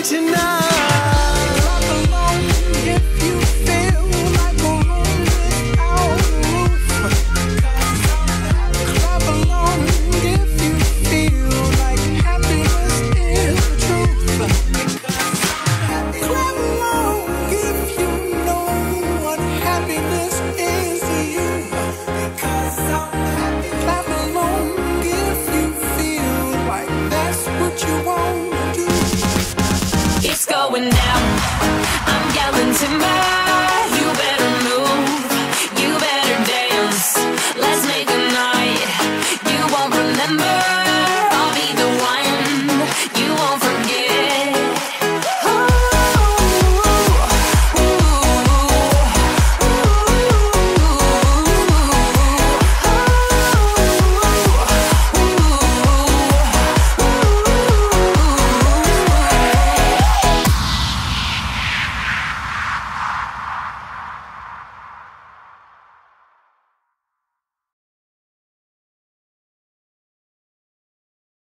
tonight. Clap along if you feel like a room without a roof. Clap along if you feel like happiness is the truth. Clap along if you know what happiness is to you. Clap along if you feel like that's what you want to do. It's going down. I'm yelling timber.